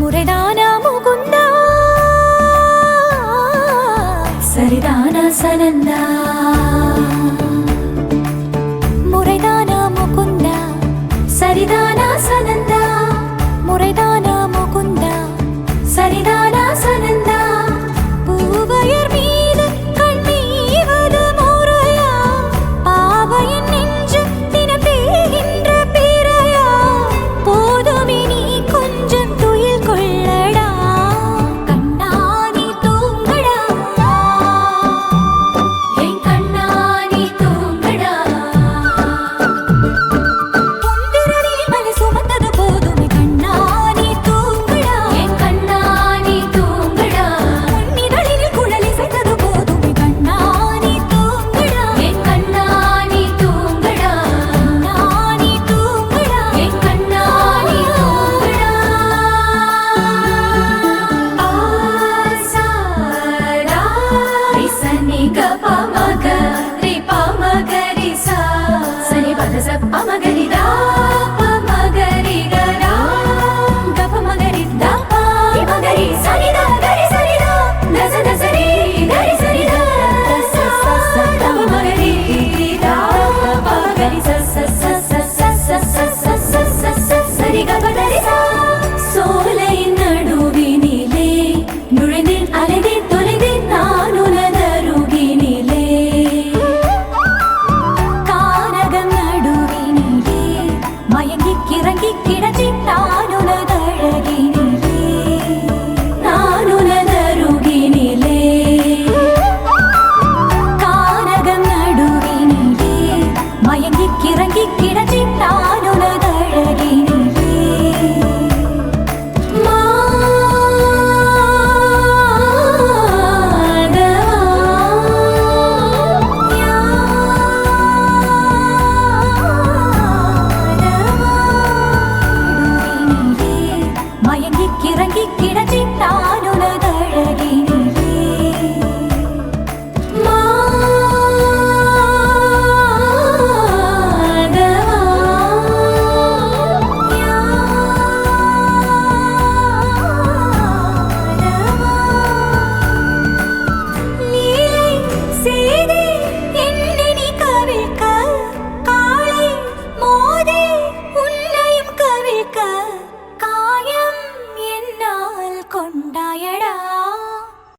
முறைதானா முகுந்தா சரிதானா சனந்தா முறைதானா முகுந்தா சரிதானா சனந்தா முறைதானா முகுந்தா சரிதானா சனந்தா பூவையர் மீது கண்ணீவது முறையா பாவையின் நெஞ்சு தினம் தேகின்ற பிறையா போதுமே நீ கொஞ்சம் துயில் கொள்ளடா கண்ணானி தூங்கடா என் கண்ணானி தூங்கடா புந்திரனில் மலை சுமந்தது போதுமே கண்ணானி தூங்கடா என் கண்ணானி தூங்கடா உன்னிதழில் குழலி செய்தது போதுமே கண்ணானி தூங்கடா என் கண்ணானி தூங்கடா கண்ணானி தூங்கடா என் கண்ணானி தூங்கடா ஆசாரா ரிசனி கபமக ரிபமகரிசா சனி பதச பமகரிதா பமகரிகரா கபமகரிதா பமகரி சனிதா கரி சனிதா தச தசரி கரி சனிதா தச சச பமகரிதா பமகரி சச சச சச சச சச சரி கபதரிசா சோலை நடுவினிலே நுழைந்தேன் அலைந்தேன் தொலைந்தேன் நான் உனதருகினிலே கானகம் நடுவினிலே மயங்கி கிறங்கி கிடந்தேன் நான் உனதழகினிலே நான் உனதருகினிலே கானகம் நடுவினிலே மயங்கி கிறங்கி கிடந்தேன் நான் உனதழகினிலே மயங்கி கிறங்கி கிடந்தேன் நான் உனதழகினிலே லீலை செய்தே என்னை நீ கவிழ்க்க காளை மோதே உன்னையும் கவிழ்க்க காயம் என்னால் கொண்டாயடா